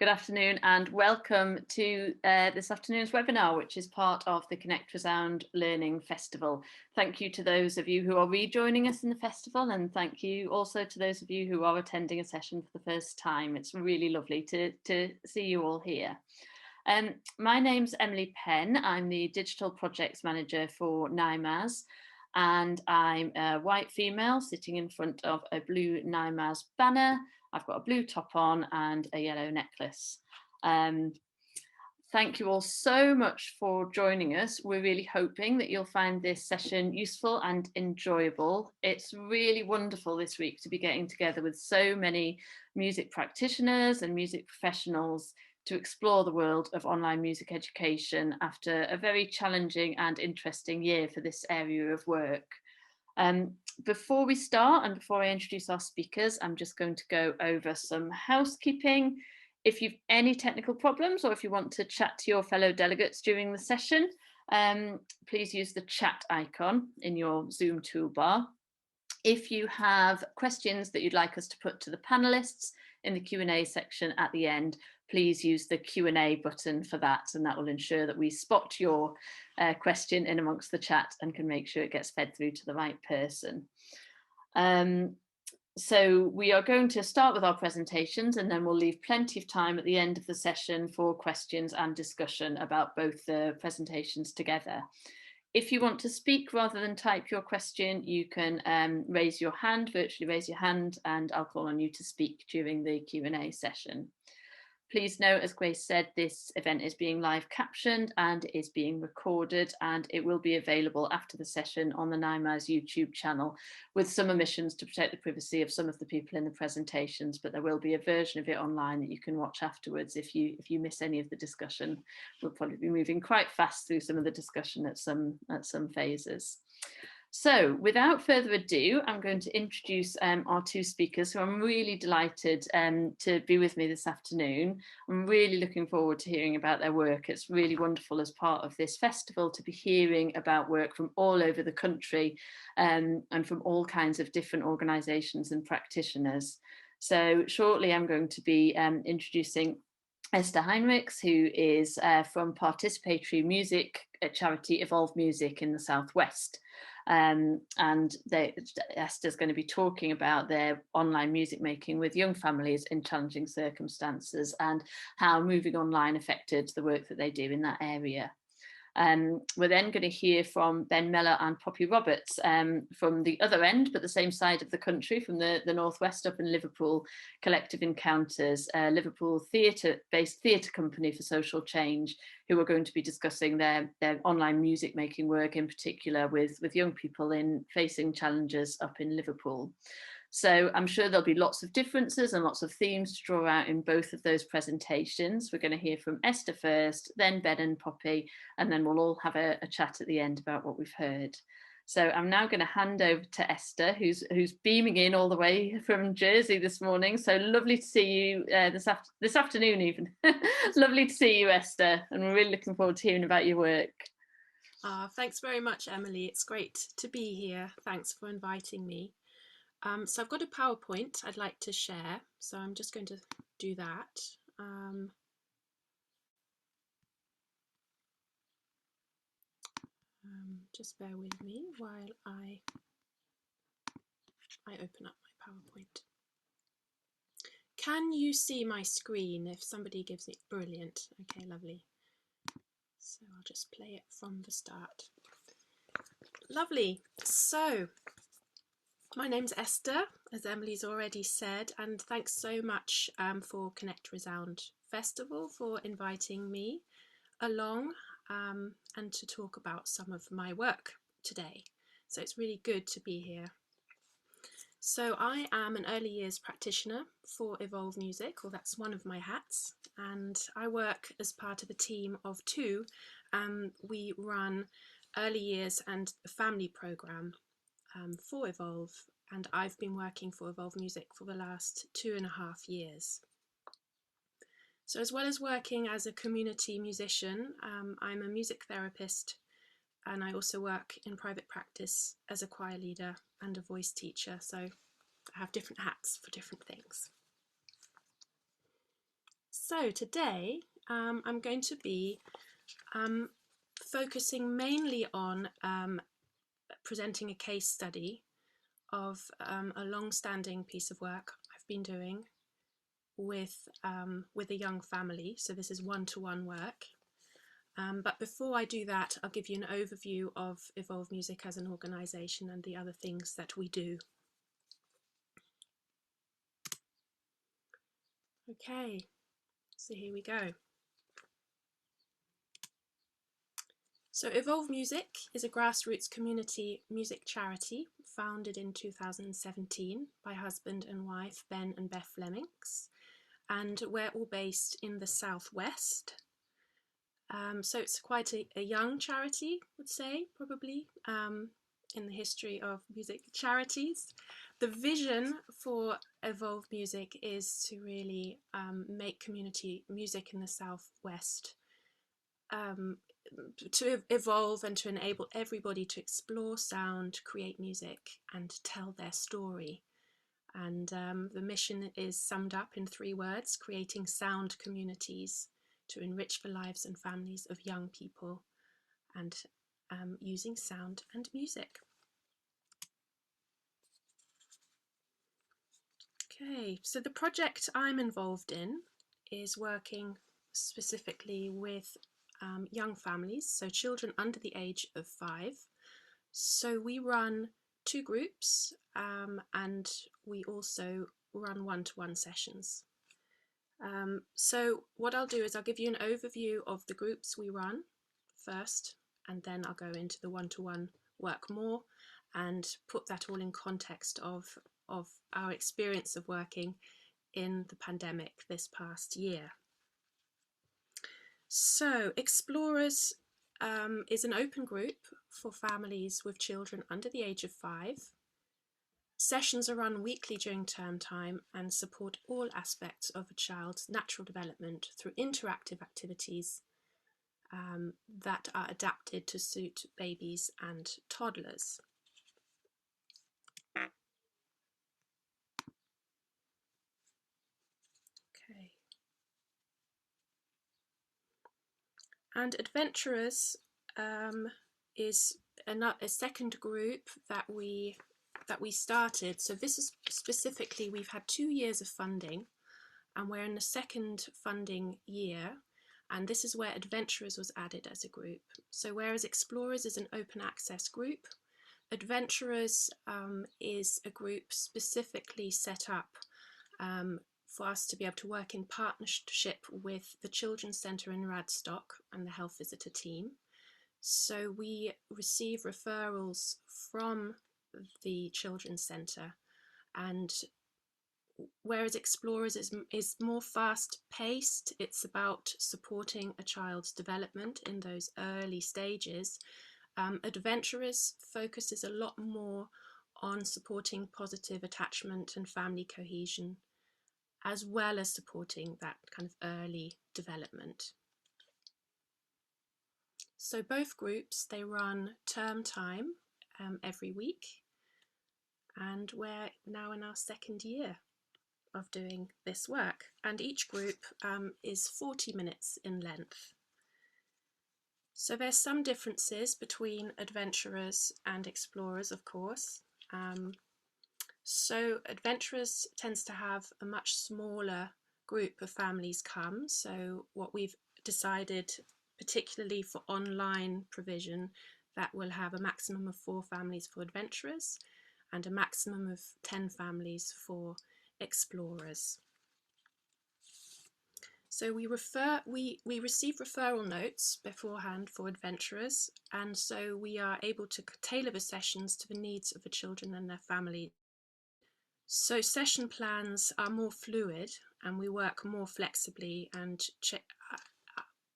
Good afternoon and welcome to this afternoon's webinar, which is part of the Connect Resound Learning Festival. Thank you to those of you who are rejoining us in the festival, and thank you also to those of you who are attending a session for the first time. It's really lovely to see you all here. My name's Emily Penn. I'm the Digital Projects Manager for NIMAS, and I'm a white female sitting in front of a blue NIMAS banner. I've got a blue top on and a yellow necklace. Thank you all so much for joining us. We're really hoping that you'll find this session useful and enjoyable. It's really wonderful this week to be getting together with so many music practitioners and music professionals to explore the world of online music education after a very challenging and interesting year for this area of work. Before we start and before I introduce our speakers, I'm just going to go over some housekeeping. If you've any technical problems or if you want to chat to your fellow delegates during the session, please use the chat icon in your Zoom toolbar. If you have questions that you'd like us to put to the panelists in the Q&A section at the end, please use the Q&A button for that, and that will ensure that we spot your question in amongst the chat and can make sure it gets fed through to the right person. So we are going to start with our presentations, and then we'll leave plenty of time at the end of the session for questions and discussion about both the presentations together. If you want to speak rather than type your question, you can raise your hand, virtually raise your hand, and I'll call on you to speak during the Q&A session. Please note, as Grace said, this event is being live captioned and is being recorded, and it will be available after the session on the NIMAS YouTube channel, with some omissions to protect the privacy of some of the people in the presentations, but there will be a version of it online that you can watch afterwards if you miss any of the discussion. We'll probably be moving quite fast through some of the discussion at some phases. So without further ado, I'm going to introduce our two speakers who I'm really delighted to be with me this afternoon. I'm really looking forward to hearing about their work. It's really wonderful as part of this festival to be hearing about work from all over the country and from all kinds of different organisations and practitioners. So shortly I'm going to be introducing Esther Heinrichs, who is from Participatory music charity Evolve Music in the Southwest. And Esther's going to be talking about their online music making with young families in challenging circumstances and how moving online affected the work that they do in that area. We're then going to hear from Ben Mellor and Poppy Roberts from the other end, but the same side of the country, from the northwest up in Liverpool, Collective Encounters, a Liverpool-based theatre company for social change, who are going to be discussing their online music making work, in particular with young people facing challenges up in Liverpool. So I'm sure there'll be lots of differences and lots of themes to draw out in both of those presentations. We're going to hear from Esther first, then Ben and Poppy, and then we'll all have a chat at the end about what we've heard. So I'm now going to hand over to Esther, who's beaming in all the way from Jersey this morning. So lovely to see you this afternoon even. Lovely to see you, Esther, and we're really looking forward to hearing about your work. Thanks very much, Emily. It's great to be here. Thanks for inviting me. So I've got a PowerPoint I'd like to share, so I'm just going to do that. Just bear with me while I open up my PowerPoint. Can you see my screen? If somebody gives it, brilliant. Okay, lovely. So I'll just play it from the start. Lovely. So my name's Esther, as Emily's already said, and thanks so much for Connect Resound Festival for inviting me along and to talk about some of my work today. So it's really good to be here. So I am an early years practitioner for Evolve Music, or that's one of my hats, and I work as part of a team of two. We run early years and a family programme for Evolve, and I've been working for Evolve Music for the last 2.5 years. So as well as working as a community musician, I'm a music therapist, and I also work in private practice as a choir leader and a voice teacher, so I have different hats for different things. So today I'm going to be focusing mainly on presenting a case study of a long-standing piece of work I've been doing with a young family. So this is one-to-one work. But before I do that, I'll give you an overview of Evolve Music as an organisation and the other things that we do. Okay, so here we go. So Evolve Music is a grassroots community music charity founded in 2017 by husband and wife Ben and Beth Flemings, and we're all based in the Southwest. So it's quite a young charity, I would say, probably, in the history of music charities. The vision for Evolve Music is to really make community music in the Southwest to evolve and to enable everybody to explore sound, create music, and tell their story. And the mission is summed up in 3 words: creating sound communities to enrich the lives and families of young people, and using sound and music. Okay, so the project I'm involved in is working specifically with young families, so children under the age of 5. So we run 2 groups and we also run one-to-one sessions. So what I'll do is I'll give you an overview of the groups we run first, and then I'll go into the one-to-one work more and put that all in context of our experience of working in the pandemic this past year. So Explorers is an open group for families with children under the age of 5. Sessions are run weekly during term time and support all aspects of a child's natural development through interactive activities that are adapted to suit babies and toddlers. Okay. And Adventurers is a second group that we started. So this is specifically, we've had 2 years of funding and we're in the second funding year, and this is where Adventurers was added as a group. So whereas Explorers is an open access group, Adventurers is a group specifically set up for us to be able to work in partnership with the Children's Centre in Radstock and the health visitor team. So we receive referrals from the Children's Centre, and whereas Explorers is more fast-paced, it's about supporting a child's development in those early stages. Adventurers focuses a lot more on supporting positive attachment and family cohesion, as well as supporting that kind of early development. So both groups, they run term time every week, and we're now in our second year of doing this work, and each group is 40 minutes in length. So there's some differences between Adventurers and Explorers, of course. So Adventurers tends to have a much smaller group of families come. So what we've decided, particularly for online provision, that will have a maximum of 4 families for Adventurers and a maximum of 10 families for Explorers. So we receive referral notes beforehand for Adventurers, and so we are able to tailor the sessions to the needs of the children and their family. So session plans are more fluid, and we work more flexibly and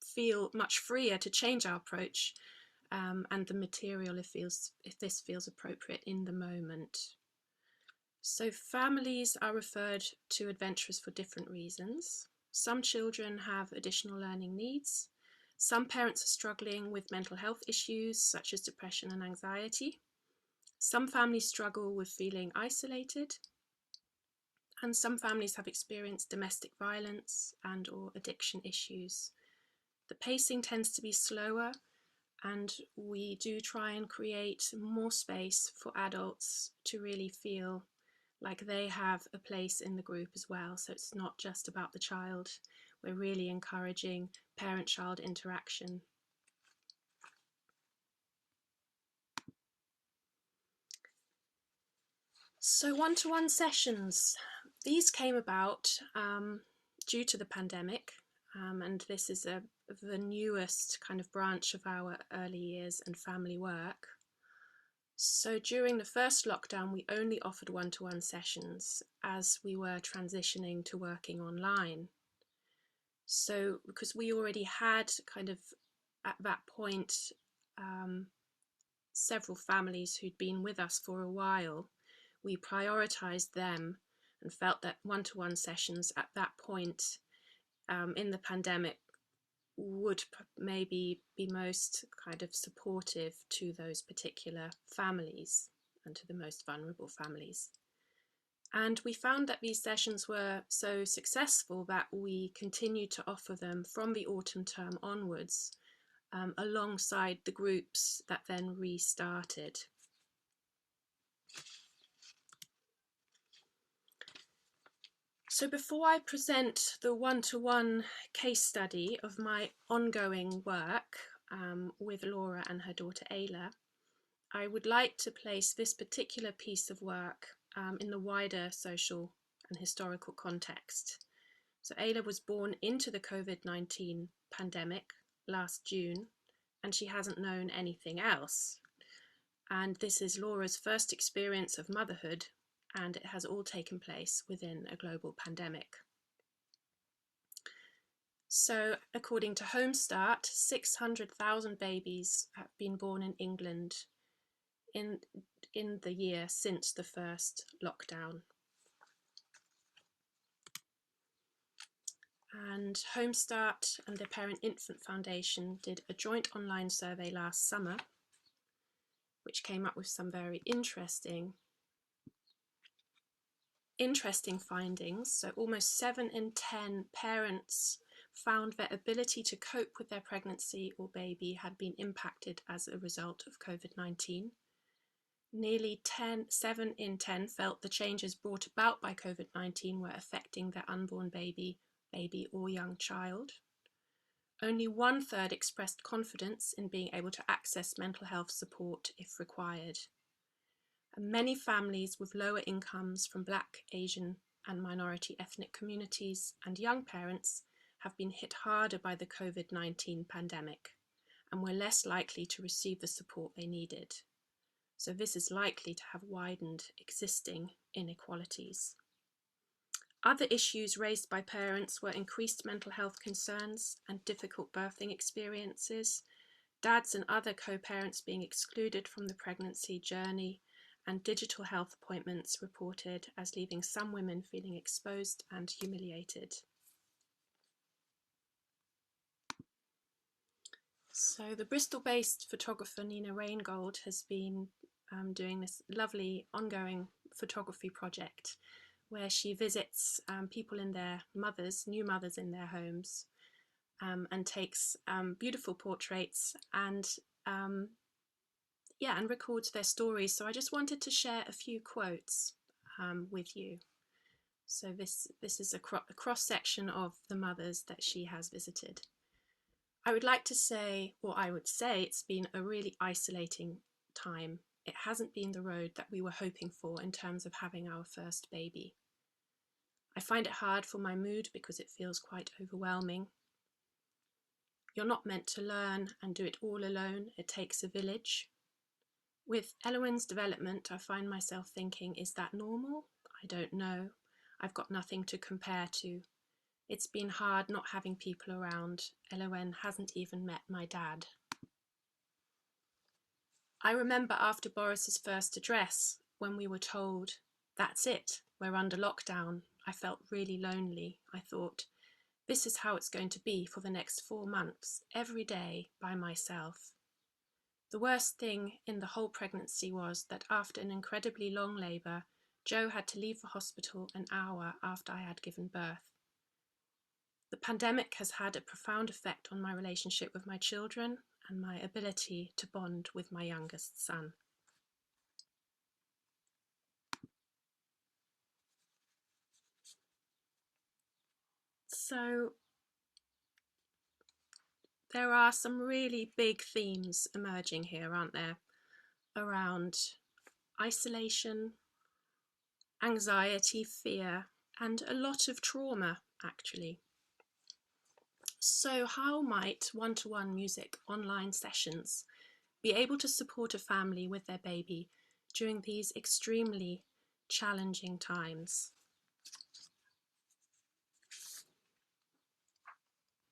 feel much freer to change our approach and the material if this feels appropriate in the moment. So families are referred to Adventurers for different reasons. Some children have additional learning needs. Some parents are struggling with mental health issues such as depression and anxiety. Some families struggle with feeling isolated. and some families have experienced domestic violence and or addiction issues. The pacing tends to be slower, and we do try and create more space for adults to really feel like they have a place in the group as well. So it's not just about the child. We're really encouraging parent-child interaction. So one-to-one sessions, these came about due to the pandemic, and this is the newest kind of branch of our early years and family work. So during the first lockdown, we only offered one-to-one sessions as we were transitioning to working online. So because we already had kind of at that point several families who'd been with us for a while, we prioritized them and felt that one-to-one sessions at that point in the pandemic would maybe be most kind of supportive to those particular families and to the most vulnerable families. And we found that these sessions were so successful that we continued to offer them from the autumn term onwards, alongside the groups that then restarted. So before I present the one-to-one case study of my ongoing work with Laura and her daughter Ayla, I would like to place this particular piece of work in the wider social and historical context. So Ayla was born into the COVID-19 pandemic last June, and she hasn't known anything else. And this is Laura's first experience of motherhood, and it has all taken place within a global pandemic. So according to Homestart, 600,000 babies have been born in England in the year since the first lockdown. And Homestart and the Parent Infant Foundation did a joint online survey last summer, which came up with some very interesting findings. So almost 7 in 10 parents found their ability to cope with their pregnancy or baby had been impacted as a result of COVID-19. Nearly 7 in 10 felt the changes brought about by COVID-19 were affecting their unborn baby or young child. Only 1/3 expressed confidence in being able to access mental health support if required. And many families with lower incomes from Black, Asian and minority ethnic communities and young parents have been hit harder by the COVID-19 pandemic and were less likely to receive the support they needed. So this is likely to have widened existing inequalities. Other issues raised by parents were increased mental health concerns and difficult birthing experiences, dads and other co-parents being excluded from the pregnancy journey, and digital health appointments reported as leaving some women feeling exposed and humiliated. So the Bristol-based photographer Nina Raingold has been doing this lovely ongoing photography project where she visits people in their new mothers in their homes, and takes beautiful portraits and records their stories. So I just wanted to share a few quotes with you. So this is a cross-section of the mothers that she has visited. I would say it's been a really isolating time. It hasn't been the road that we were hoping for in terms of having our first baby. I find it hard for my mood because it feels quite overwhelming. You're not meant to learn and do it all alone. It takes a village. With Elowen's development, I find myself thinking, is that normal? I don't know. I've got nothing to compare to. It's been hard not having people around. Elowen hasn't even met my dad. I remember after Boris's first address, when we were told, that's it, we're under lockdown, I felt really lonely. I thought, this is how it's going to be for the next 4 months, every day by myself. The worst thing in the whole pregnancy was that after an incredibly long labour, Joe had to leave the hospital an hour after I had given birth. The pandemic has had a profound effect on my relationship with my children and my ability to bond with my youngest son. So there are some really big themes emerging here, aren't there? Around isolation, anxiety, fear, and a lot of trauma, actually. So how might one-to-one music online sessions be able to support a family with their baby during these extremely challenging times?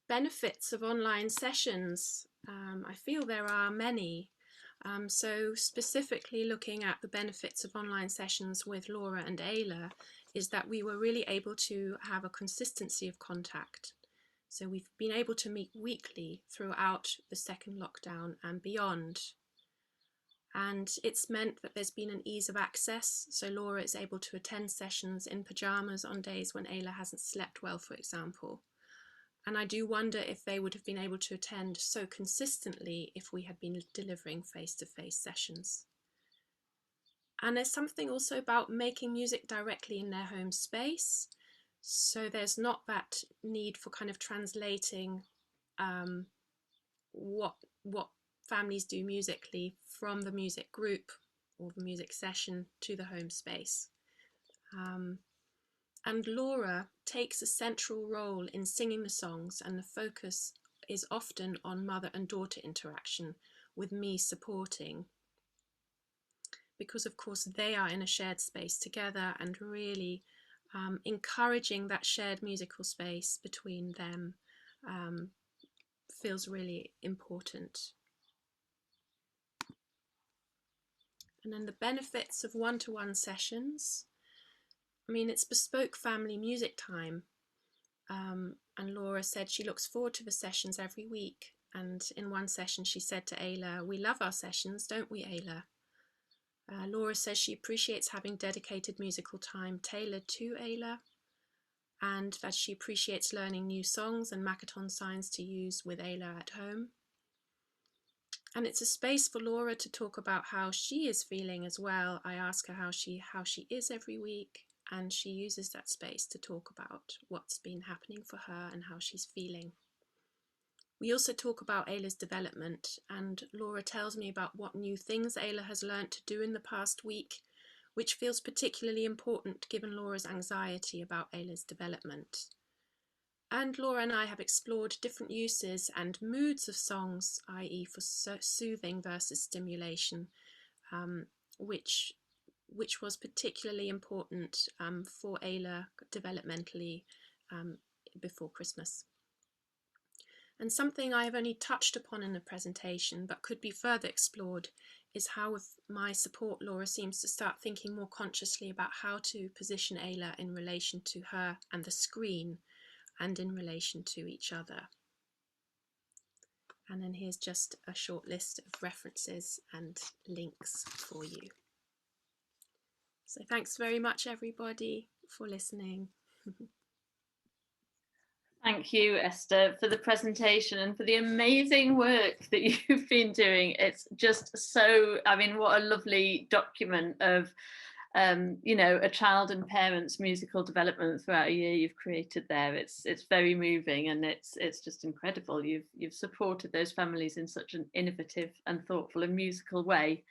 Benefits of online sessions. I feel there are many. So specifically looking at the benefits of online sessions with Laura and Ayla is that we were really able to have a consistency of contact. So we've been able to meet weekly throughout the second lockdown and beyond. And it's meant that there's been an ease of access. So Laura is able to attend sessions in pajamas on days when Ayla hasn't slept well, for example. And I do wonder if they would have been able to attend so consistently if we had been delivering face-to-face sessions. And there's something also about making music directly in their home space. So there's not that need for kind of translating what families do musically from the music group or the music session to the home space. And Laura takes a central role in singing the songs, and the focus is often on mother and daughter interaction, with me supporting. Because of course they are in a shared space together, and really encouraging that shared musical space between them feels really important. And then the benefits of one-to-one sessions. I mean, it's bespoke family music time. And Laura said she looks forward to the sessions every week. And in one session, she said to Ayla, "We love our sessions, don't we, Ayla?" Laura says she appreciates having dedicated musical time tailored to Ayla, and that she appreciates learning new songs and Makaton signs to use with Ayla at home. And it's a space for Laura to talk about how she is feeling as well. I ask her how she is every week, and she uses that space to talk about what's been happening for her and how she's feeling. We also talk about Ayla's development, and Laura tells me about what new things Ayla has learnt to do in the past week, which feels particularly important given Laura's anxiety about Ayla's development. And Laura and I have explored different uses and moods of songs, i.e. for soothing versus stimulation, which was particularly important for Ayla developmentally before Christmas. And something I have only touched upon in the presentation but could be further explored is how, with my support, Laura seems to start thinking more consciously about how to position Ayla in relation to her and the screen, and in relation to each other. And then here's just a short list of references and links for you. So thanks very much, everybody, for listening. Thank you, Esther, for the presentation and for the amazing work that you've been doing. It's just so, I mean, what a lovely document of you know, a child and parents' musical development throughout a year you've created there. It's very moving, and it's just incredible. You've supported those families in such an innovative and thoughtful and musical way,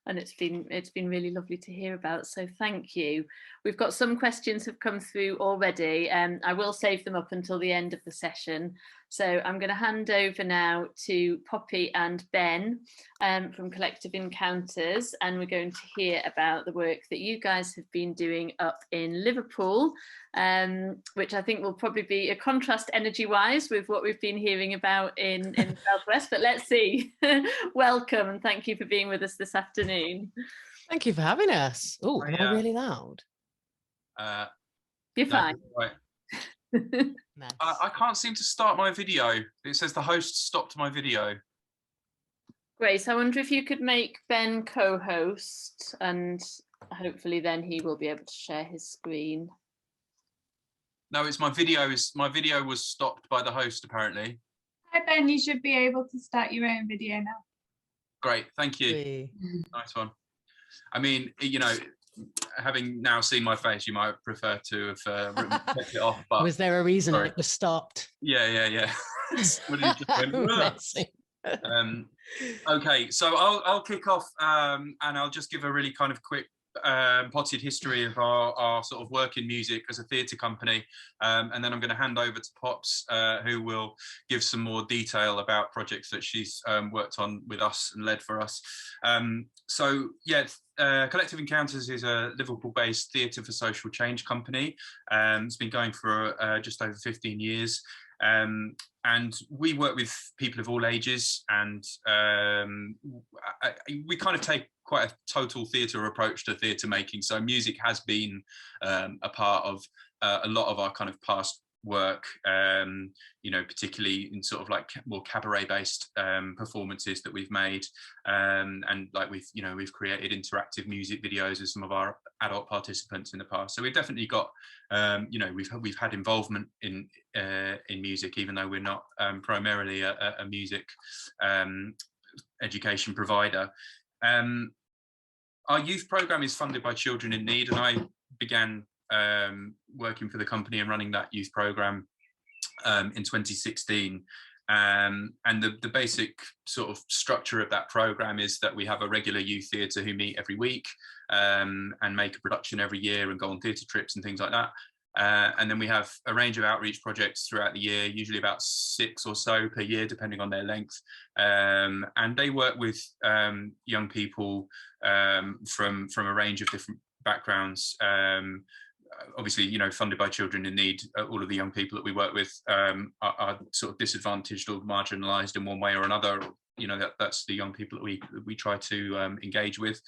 and it's been really lovely to hear about. So thank you. We've got some questions have come through already, and I will save them up until the end of the session. So I'm going to hand over now to Poppy and Ben from Collective Encounters, and we're going to hear about the work that you guys have been doing up in Liverpool, which I think will probably be a contrast energy-wise with what we've been hearing about in the Southwest, but let's see. Welcome, and thank you for being with us this afternoon. Thank you for having us. Oh, am I really loud? You're fine. Right. Nice. I can't seem to start my video. It says the host stopped my video. Grace, I wonder if you could make Ben co-host, and hopefully then he will be able to share his screen. No, it's my video. My video was stopped by the host apparently. Hi Ben, you should be able to start your own video now. Great, thank you. We- Nice one. I mean, you know, having now seen my face, you might prefer to have kept it off. But Was there a reason sorry. it was stopped? Yeah. Somebody just went, "Ugh." Amazing. Okay, so I'll kick off and I'll just give a really kind of quick potted history of our sort of work in music as a theatre company, and then I'm going to hand over to Pops, who will give some more detail about projects that she's worked on with us and led for us. So yeah, Collective Encounters is a Liverpool-based theatre for social change company. It's been going for just over 15 years. And we work with people of all ages, and we kind of take quite a total theatre approach to theatre making. So music has been a part of a lot of our kind of past work, you know, particularly in sort of like more cabaret-based performances that we've made, and like we've created interactive music videos with some of our adult participants in the past. So we've definitely got, you know, we've had involvement in music, even though we're not primarily a music education provider. Our youth program is funded by Children in Need, and I began working for the company and running that youth program in 2016. And the basic sort of structure of that program is that we have a regular youth theatre who meet every week and make a production every year and go on theatre trips and things like that. And then we have a range of outreach projects throughout the year, usually about 6 or so per year, depending on their length. And they work with young people from a range of different backgrounds. Obviously, you know, funded by Children in Need. All of the young people that we work with are sort of disadvantaged or marginalised in one way or another. You know, that's the young people that we try to engage with.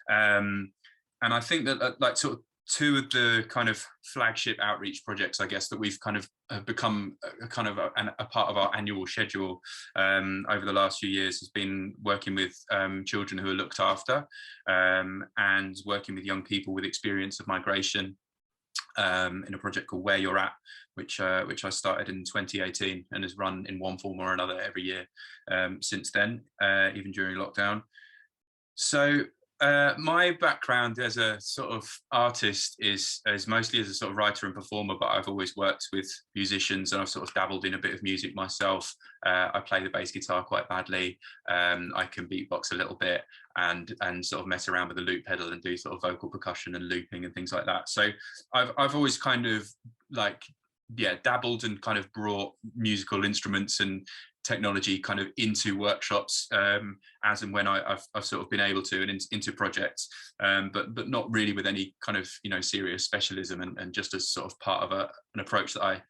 And I think that like sort of two of the kind of flagship outreach projects, I guess, that we've kind of become a kind of a part of our annual schedule over the last few years has been working with children who are looked after and working with young people with experience of migration in a project called Where You're At, which I started in 2018 and has run in one form or another every year since then, even during lockdown. So my background as a sort of artist is mostly as a sort of writer and performer, but I've always worked with musicians and I've sort of dabbled in a bit of music myself. I play the bass guitar quite badly. I can beatbox a little bit and sort of mess around with the loop pedal and do sort of vocal percussion and looping and things like that. So I've always kind of like, yeah, dabbled and kind of brought musical instruments and technology kind of into workshops as and when I've sort of been able to, and into projects, but not really with any kind of, you know, serious specialism, and just as sort of part of an approach that I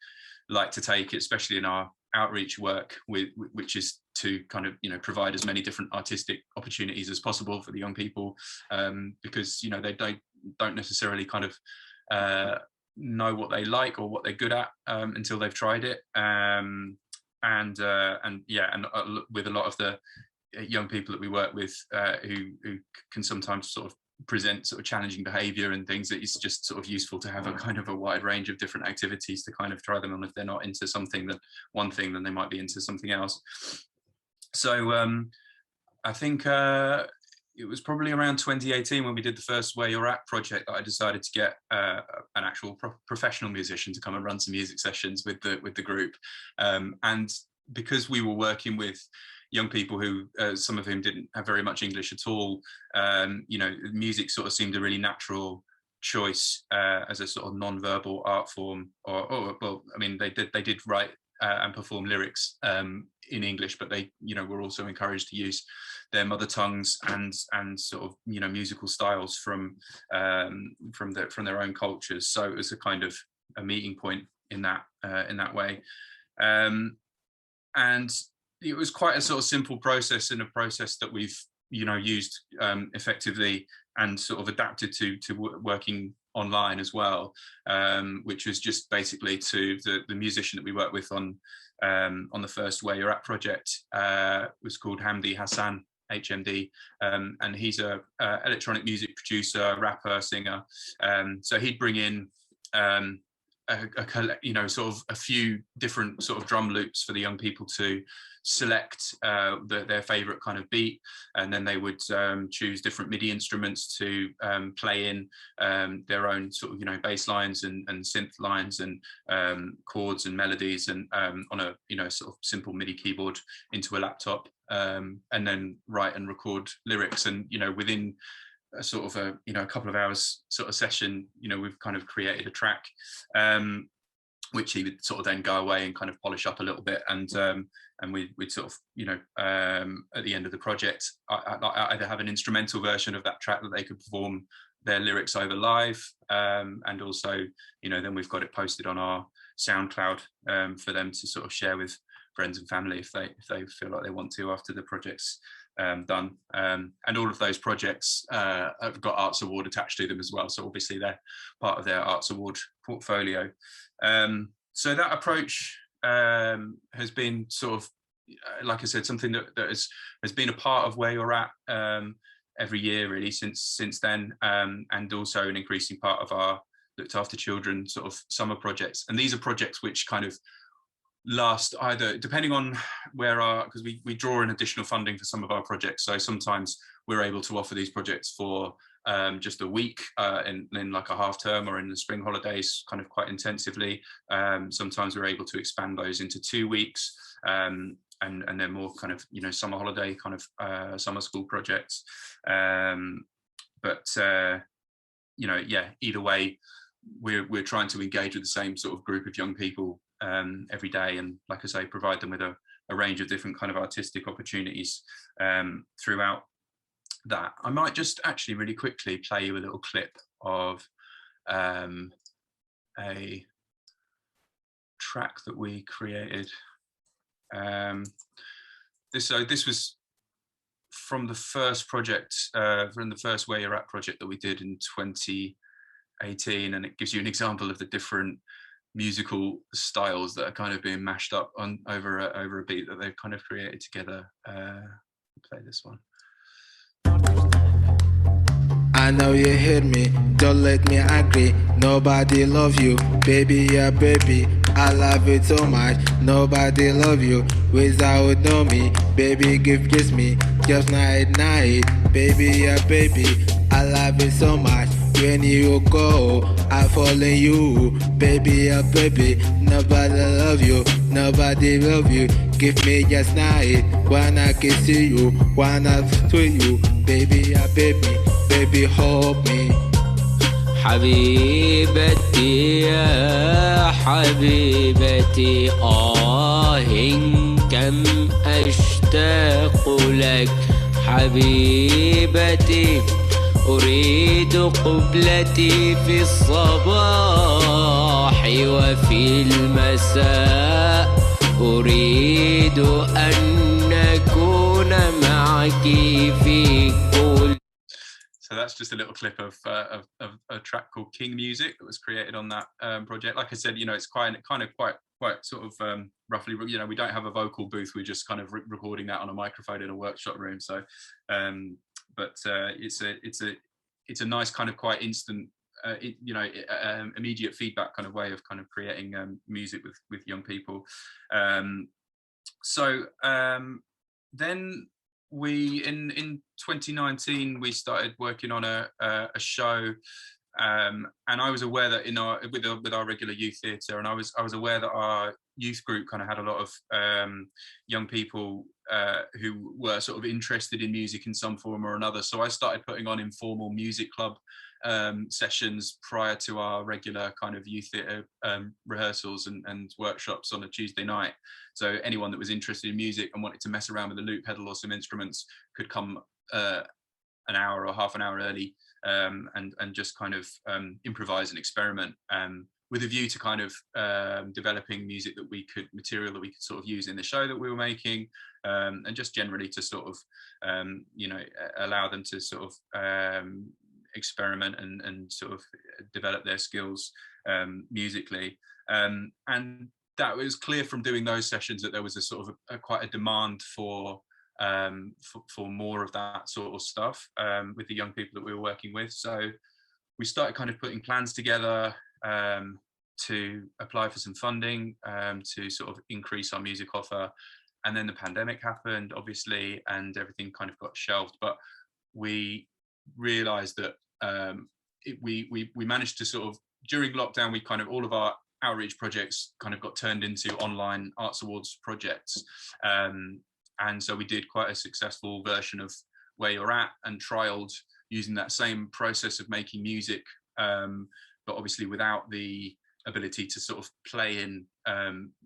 like to take, especially in our outreach work, which is to kind of, you know, provide as many different artistic opportunities as possible for the young people, because, you know, they don't necessarily kind of know what they like or what they're good at until they've tried it. And with a lot of the young people that we work with who can sometimes sort of present sort of challenging behavior and things, that it's just sort of useful to have a kind of a wide range of different activities to kind of try them on. If they're not into one thing, then they might be into something else. So I think it was probably around 2018 when we did the first Where You're At project that I decided to get an actual professional musician to come and run some music sessions with the group. And because we were working with young people who, some of whom didn't have very much English at all, you know, music sort of seemed a really natural choice as a sort of non-verbal art form. Or well, I mean, they did write and perform lyrics in English, but they, you know, were also encouraged to use their mother tongues and sort of, you know, musical styles from their own cultures. So it was a kind of a meeting point in that way, and it was quite a sort of simple process, and a process that we've, you know, used effectively and sort of adapted to working online as well, which was just basically to the musician that we worked with on the first Where You're At project was called Hamdi Hassan, HMD, and he's a electronic music producer, rapper, singer. So he'd bring in sort of a few different sort of drum loops for the young people to select their favorite kind of beat, and then they would choose different MIDI instruments to play in their own sort of bass lines and synth lines and chords and melodies, and on a sort of simple MIDI keyboard into a laptop, and then write and record lyrics. And within a sort of a couple of hours sort of session, we've kind of created a track, which he would sort of then go away and kind of polish up a little bit, and we'd sort of at the end of the project, I either have an instrumental version of that track that they could perform their lyrics over live, and also then we've got it posted on our SoundCloud for them to sort of share with friends and family if they feel like they want to after the project's done. And all of those projects have got Arts Award attached to them as well, so obviously they're part of their Arts Award portfolio. So that approach has been sort of, like I said, something that has been a part of where you're at every year really since then, and also an increasing part of our looked after children sort of summer projects. And these are projects which kind of last either, depending on because we draw in additional funding for some of our projects, so sometimes we're able to offer these projects for just a week in like a half term or in the spring holidays kind of quite intensively. Sometimes we're able to expand those into 2 weeks, and then more kind of summer holiday kind of summer school projects, but either way we're trying to engage with the same sort of group of young people every day, and like I say, provide them with a range of different kind of artistic opportunities throughout that. I might just actually really quickly play you a little clip of a track that we created. This was from the first project, from the first Where You're At project that we did in 2018, and it gives you an example of the different musical styles that are kind of being mashed up on over a beat that they've kind of created together. Play this one. I know you heard me, don't let me agree. Nobody love you, baby, yeah, baby. I love you so much, nobody love you without know me. Baby, kiss me, just night, baby, yeah, baby. I love you so much. When you go, I fall in you, baby, yeah, baby. Nobody love you, nobody love you. Give me just night, wanna kiss you, wanna sweet you, baby, yeah, baby. Baby, hold me. حبيبتي يا حبيبتي كم أشتاق لك حبيبتي أريد قبلتي في الصباح وفي المساء أريد أن نكون معك في كل. So that's just a little clip of a track called King Music that was created on that project. Like I said, it's quite sort of roughly, we don't have a vocal booth. We're just kind of recording that on a microphone in a workshop room. So, but it's a nice kind of quite instant, immediate feedback kind of way of kind of creating music with young people. Then we in 2019 we started working on a show, and I was aware that with our regular youth theatre, and I was aware that our youth group kind of had a lot of young people who were sort of interested in music in some form or another. So I started putting on informal music club sessions prior to our regular kind of youth theatre rehearsals and workshops on a Tuesday night. So anyone that was interested in music and wanted to mess around with a loop pedal or some instruments could come an hour or half an hour early, and just kind of improvise and experiment, with a view to kind of developing material that we could sort of use in the show that we were making, and just generally to sort of allow them to sort of experiment and sort of develop their skills musically. And that was clear from doing those sessions that there was a sort of quite a demand for for more of that sort of stuff with the young people that we were working with. So we started kind of putting plans together to apply for some funding to sort of increase our music offer. And then the pandemic happened, obviously, and everything kind of got shelved. But we realized that we managed to sort of, during lockdown, we kind of, all of our outreach projects kind of got turned into online arts awards projects. And so we did quite a successful version of Where You're At and trialed using that same process of making music, but obviously without the ability to sort of play in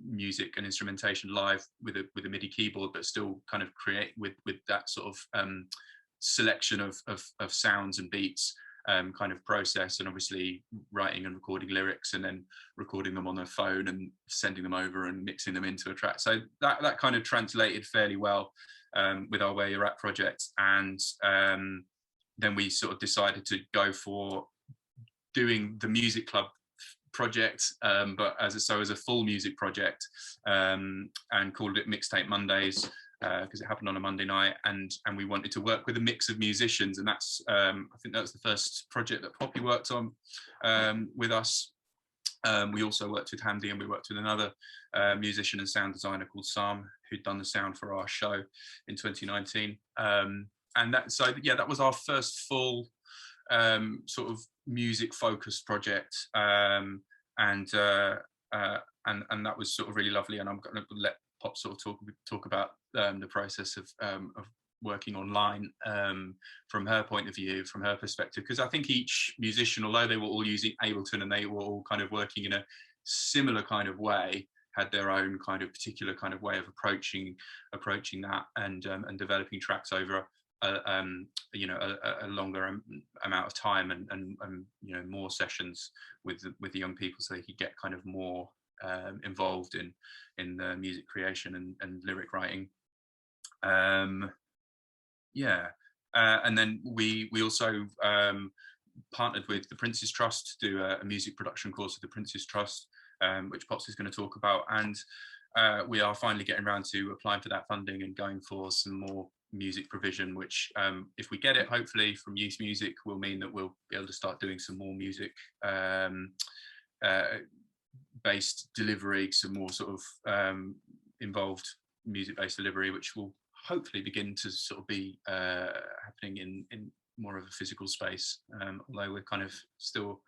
music and instrumentation live with a MIDI keyboard, but still kind of create with that sort of selection of sounds and beats kind of process, and obviously writing and recording lyrics and then recording them on their phone and sending them over and mixing them into a track. So that kind of translated fairly well with our Where You're At project. And then we sort of decided to go for doing the music club project, but as a full music project, and called it Mixtape Mondays, because it happened on a Monday night, and we wanted to work with a mix of musicians, and that's I think that was the first project that Poppy worked on with us. We also worked with Hamdi, and we worked with another musician and sound designer called Sam, who'd done the sound for our show in 2019. And that was our first full sort of music focused project, and that was sort of really lovely. And I'm going to let Pop sort of talk about the process of working online from her point of view, from her perspective, because I think each musician, although they were all using Ableton and they were all kind of working in a similar kind of way, had their own kind of particular kind of way of approaching that and developing tracks over a longer amount of time and more sessions with the young people, so they could get kind of more involved in the music creation and lyric writing. And then we also partnered with the Prince's Trust to do a music production course with the Prince's Trust, which Pops is going to talk about. And we are finally getting around to applying for that funding and going for some more music provision, which if we get it, hopefully from Youth Music, will mean that we'll be able to start doing some more music based delivery, some more sort of involved music based delivery, which will hopefully begin to sort of be happening in more of a physical space, although we're kind of still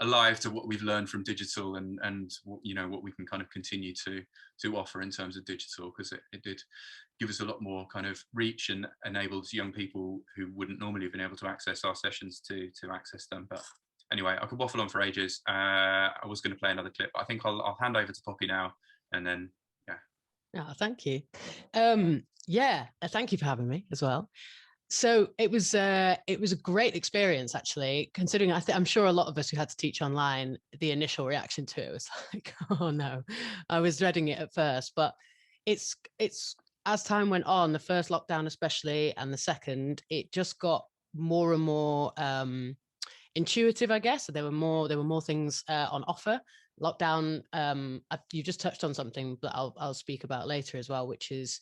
alive to what we've learned from digital and what we can kind of continue to offer in terms of digital, because it did give us a lot more kind of reach and enables young people who wouldn't normally have been able to access our sessions to access them. But anyway, I could waffle on for ages. I was going to play another clip, but I think I'll hand over to Poppy now, and then Oh, thank you. Thank you for having me as well. So it was a great experience, actually, considering I'm sure a lot of us who had to teach online, the initial reaction to it was like, oh no, I was dreading it at first. But it's as time went on, the first lockdown especially, and the second, it just got more and more intuitive, I guess. So there were more things on offer. Lockdown, you just touched on something that I'll speak about later as well, which is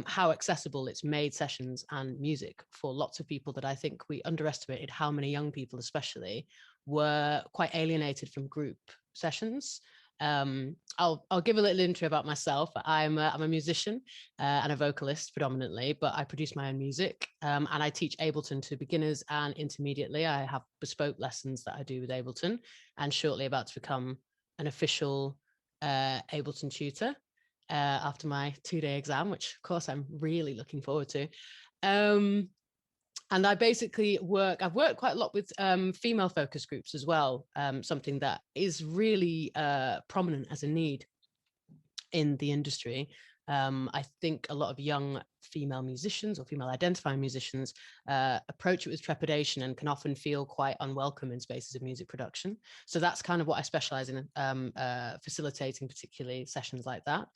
how accessible it's made sessions and music for lots of people that I think we underestimated how many young people especially were quite alienated from group sessions. I'll give a little intro about myself. I'm a musician and a vocalist predominantly, but I produce my own music, and I teach Ableton to beginners and intermediately. I have bespoke lessons that I do with Ableton, and shortly about to become an official Ableton tutor after my 2-day exam, which of course I'm really looking forward to. And I basically I've worked quite a lot with female focus groups as well, something that is really prominent as a need in the industry. I think a lot of young female musicians or female identifying musicians approach it with trepidation and can often feel quite unwelcome in spaces of music production. So that's kind of what I specialize in, facilitating particularly sessions like that.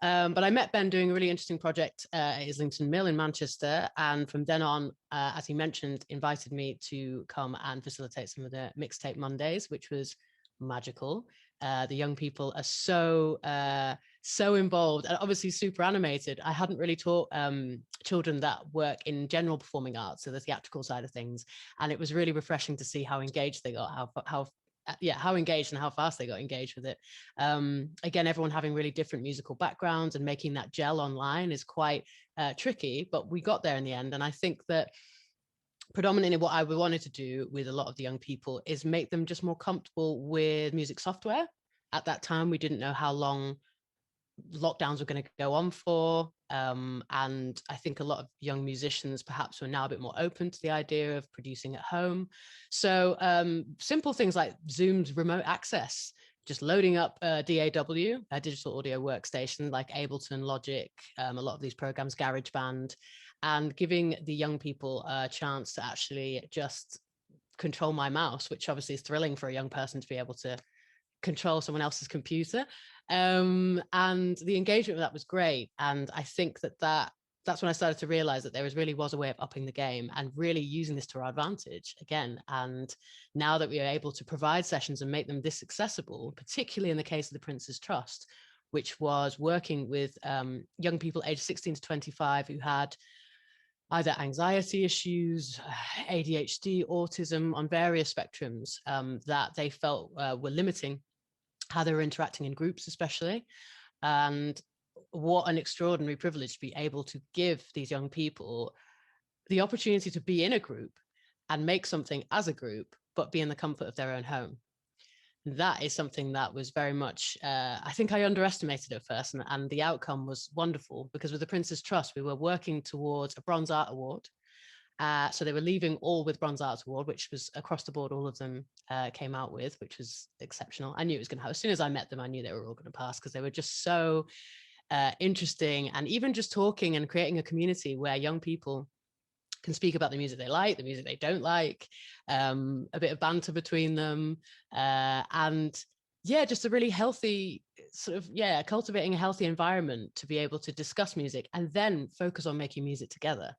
But I met Ben doing a really interesting project at Islington Mill in Manchester, and from then on, as he mentioned, invited me to come and facilitate some of the Mixtape Mondays, which was magical. The young people are so so involved and obviously super animated. I hadn't really taught children that work in general performing arts, so the theatrical side of things, and it was really refreshing to see how engaged they got, how engaged and how fast they got engaged with it. Again, everyone having really different musical backgrounds, and making that gel online is quite tricky, but we got there in the end. And I think that predominantly what I wanted to do with a lot of the young people is make them just more comfortable with music software. At that time, we didn't know how long lockdowns were going to go on for. And I think a lot of young musicians perhaps were now a bit more open to the idea of producing at home. So simple things like Zoom's remote access, just loading up DAW, a digital audio workstation like Ableton, Logic, a lot of these programs, GarageBand, and giving the young people a chance to actually just control my mouse, which obviously is thrilling for a young person to be able to control someone else's computer. And the engagement with that was great. And I think that's when I started to realize that there really was a way of upping the game and really using this to our advantage again. And now that we are able to provide sessions and make them this accessible, particularly in the case of the Prince's Trust, which was working with young people aged 16 to 25 who had either anxiety issues, ADHD, autism on various spectrums that they felt were limiting how they were interacting in groups, especially. And what an extraordinary privilege to be able to give these young people the opportunity to be in a group and make something as a group, but be in the comfort of their own home. That is something that was very much, I think I underestimated at first, and the outcome was wonderful, because with the Prince's Trust, we were working towards a Bronze Art Award. So they were leaving all with Bronze Arts Award, which was across the board, all of them came out with, which was exceptional. I knew it was going to happen. As soon as I met them, I knew they were all going to pass, because they were just so interesting. And even just talking and creating a community where young people can speak about the music they like, the music they don't like, a bit of banter between them. And yeah, just a really healthy sort of, cultivating a healthy environment to be able to discuss music and then focus on making music together.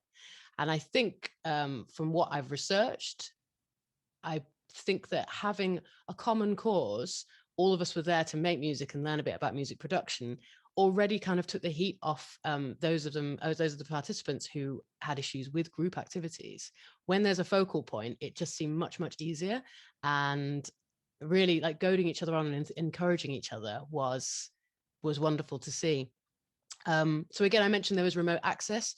And I think from what I've researched, I think that having a common cause, all of us were there to make music and learn a bit about music production, already kind of took the heat off those of the participants who had issues with group activities. When there's a focal point, it just seemed much, much easier. And really like goading each other on and encouraging each other was wonderful to see. So again, I mentioned there was remote access.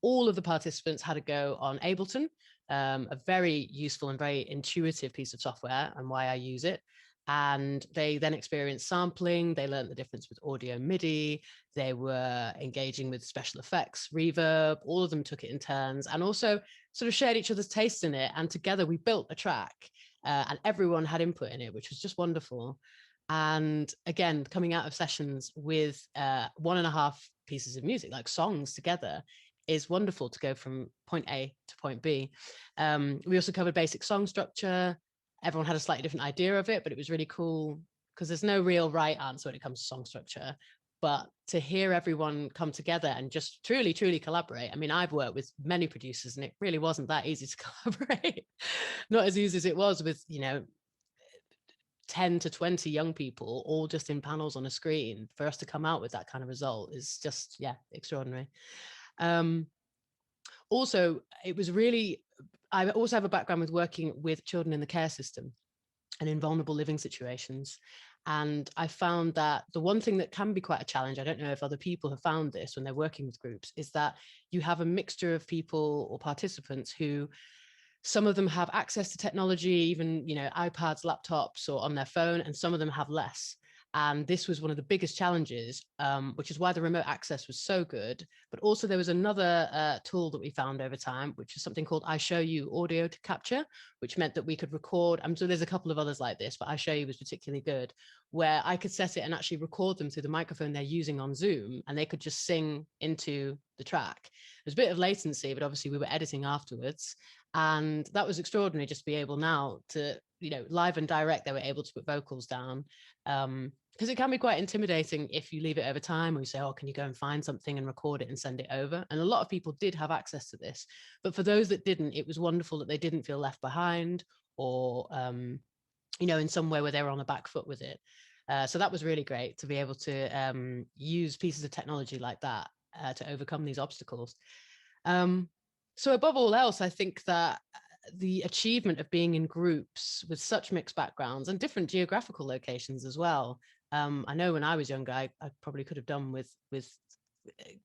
All of the participants had to go on Ableton, a very useful and very intuitive piece of software, and why I use it. And they then experienced sampling. They learned the difference with audio MIDI. They were engaging with special effects, reverb. All of them took it in turns, and also sort of shared each other's taste in it. And together we built a track, and everyone had input in it, which was just wonderful. And again, coming out of sessions with 1.5 pieces of music, like songs together, is wonderful to go from point A to point B. We also covered basic song structure. Everyone had a slightly different idea of it, but it was really cool because there's no real right answer when it comes to song structure. But to hear everyone come together and just truly, truly collaborate. I mean, I've worked with many producers and it really wasn't that easy to collaborate. Not as easy as it was with, 10 to 20 young people, all just in panels on a screen. For us to come out with that kind of result is just, extraordinary. Also, it was really, I also have a background with working with children in the care system and in vulnerable living situations. And I found that the one thing that can be quite a challenge, I don't know if other people have found this when they're working with groups, is that you have a mixture of people or participants who, some of them have access to technology, even, iPads, laptops, or on their phone, and some of them have less. And this was one of the biggest challenges, which is why the remote access was so good. But also there was another tool that we found over time, which is something called I Show You audio to capture, which meant that we could record. So there's a couple of others like this, but I Show You was particularly good, where I could set it and actually record them through the microphone they're using on Zoom, and they could just sing into the track. There's a bit of latency, but obviously we were editing afterwards. And that was extraordinary, just to be able now to, live and direct, they were able to put vocals down. Because it can be quite intimidating if you leave it over time, or you say, oh, can you go and find something and record it and send it over? And a lot of people did have access to this. But for those that didn't, it was wonderful that they didn't feel left behind, or, in some way where they were on the back foot with it. So that was really great to be able to use pieces of technology like that to overcome these obstacles. So above all else, I think that the achievement of being in groups with such mixed backgrounds and different geographical locations as well. I know when I was younger, I probably could have done with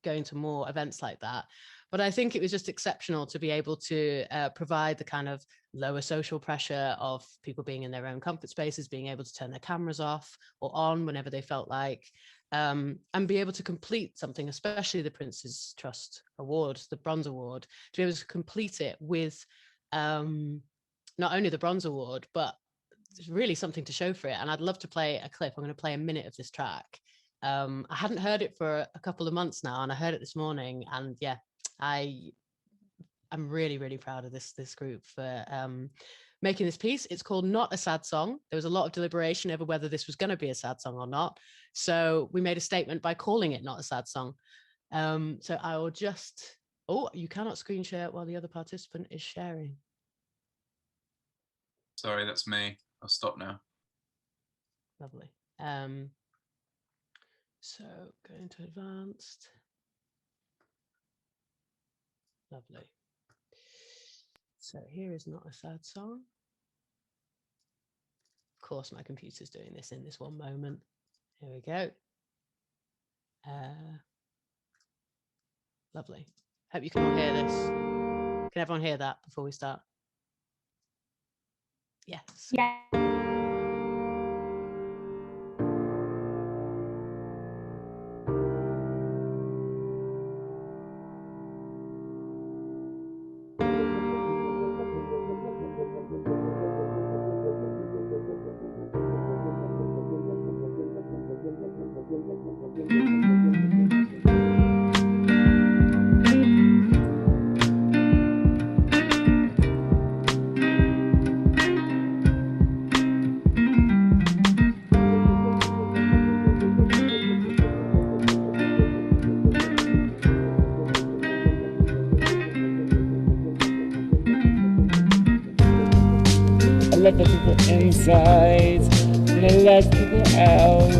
going to more events like that. But I think it was just exceptional to be able to provide the kind of lower social pressure of people being in their own comfort spaces, being able to turn their cameras off or on whenever they felt like, and be able to complete something, especially the Prince's Trust Award, the Bronze Award, to be able to complete it with not only the Bronze Award, but really something to show for it. And I'd love to play a clip. I'm going to play a minute of this track. I hadn't heard it for a couple of months now, and I heard it this morning. And yeah, I'm really, really proud of this group for making this piece. It's called Not a Sad Song. There was a lot of deliberation over whether this was going to be a sad song or not. So we made a statement by calling it Not a Sad Song. So I will just, oh, you cannot screen share while the other participant is sharing. Sorry, that's me. I'll stop now. Lovely. So going to advanced. Lovely. So here is Not a Sad Song. Of course, my computer's doing this in this one moment. Here we go. Lovely. Hope you can all hear this. Can everyone hear that before we start? Yes. Yeah. Let the people inside, and I let people out.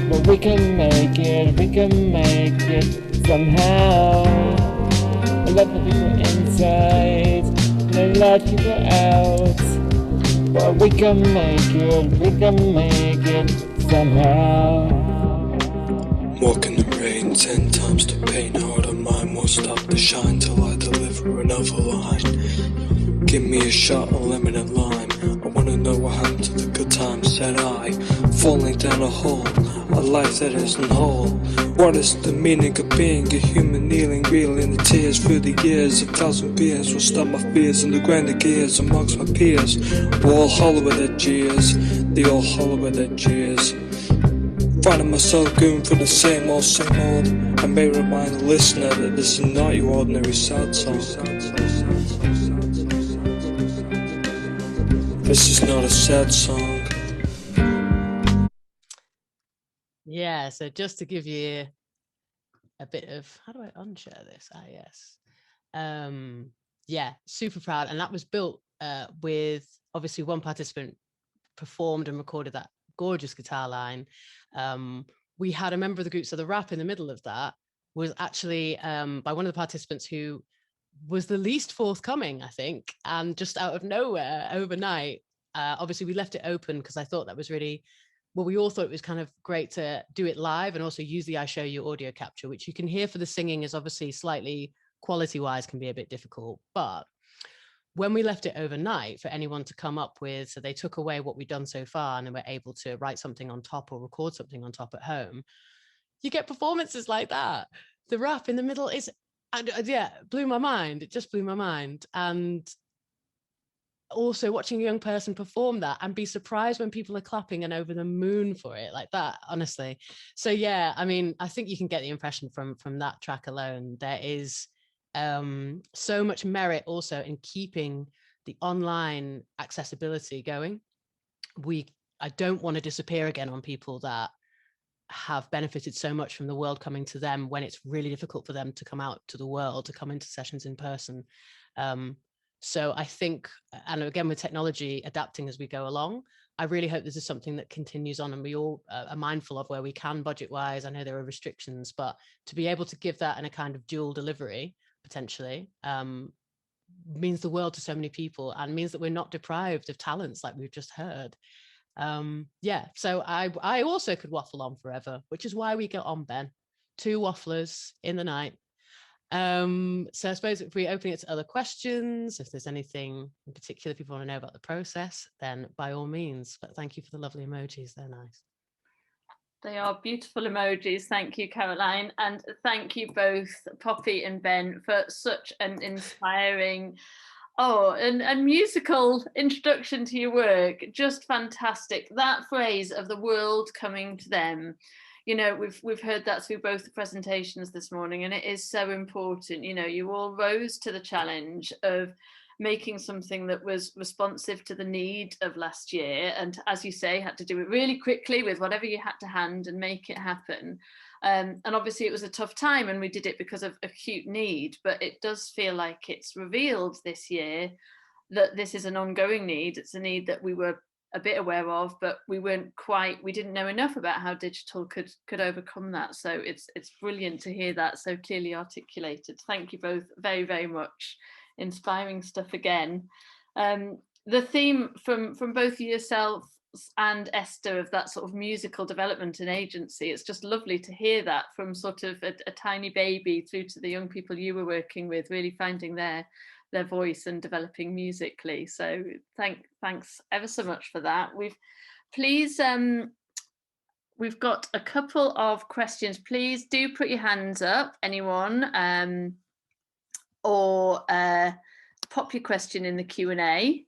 But we can make it somehow. I let the people inside, and I let people out. But we can make it somehow. Walk in the rain 10 times to paint harder. Mine won't stop to shine till I deliver another line. Give me a shot of lemon and lime. I wanna know what happened to the good times, said I. Falling down a hole, a life that isn't whole. What is the meaning of being a human, kneeling, reeling the tears through the years? 1,000 beers will stop my fears and the grinder gears amongst my peers. We're all hollow with their jeers, they all hollow with their jeers. Finding myself going through the same old. I may remind the listener that this is not your ordinary sad song. This is not a sad song. Yeah, so just to give you a bit of, how do I unshare this? Ah, yes. Yeah, super proud. And that was built with, obviously, one participant performed and recorded that gorgeous guitar line. We had a member of the group, so the rap in the middle of that was actually by one of the participants who was the least forthcoming, I think, and just out of nowhere overnight. Obviously, we left it open because I thought that was really, well, we all thought it was kind of great to do it live and also use the I Show You audio capture, which you can hear for the singing is obviously slightly quality-wise can be a bit difficult. But when we left it overnight for anyone to come up with, so they took away what we'd done so far and then were able to write something on top or record something on top at home, you get performances like that. The rap in the middle is, yeah, blew my mind. It just blew my mind. And also watching a young person perform that and be surprised when people are clapping and over the moon for it like that, honestly. So yeah, I mean, I think you can get the impression from that track alone. There is so much merit also in keeping the online accessibility going. I don't want to disappear again on people that have benefited so much from the world coming to them when it's really difficult for them to come out to the world, to come into sessions in person. So I think, and again, with technology adapting as we go along, I really hope this is something that continues on, and we all are mindful of where we can budget wise. I know there are restrictions, but to be able to give that in a kind of dual delivery potentially means the world to so many people, and means that we're not deprived of talents like we've just heard. Yeah, so I also could waffle on forever, which is why we get on, Ben. 2 wafflers in the night. So I suppose if we open it to other questions, if there's anything in particular people want to know about the process, then by all means. But thank you for the lovely emojis, they're nice. They are beautiful emojis. Thank you, Caroline. And thank you both, Poppy and Ben, for such an inspiring and musical introduction to your work. Just fantastic. That phrase of the world coming to them, you know, we've heard that through both the presentations this morning, and it is so important. You know, you all rose to the challenge of making something that was responsive to the need of last year, and as you say, had to do it really quickly with whatever you had to hand and make it happen. And obviously it was a tough time, and we did it because of acute need, but it does feel like it's revealed this year that this is an ongoing need. It's a need that we were a bit aware of, but we didn't know enough about how digital could overcome that. So it's brilliant to hear that so clearly articulated. Thank you both very, very much. Inspiring stuff again. The theme from both yourself and Esther of that sort of musical development and agency, it's just lovely to hear that from sort of a tiny baby through to the young people you were working with, really finding their voice and developing musically. So thanks ever so much for that. We've got a couple of questions. Please do put your hands up, anyone, or pop your question in the Q&A,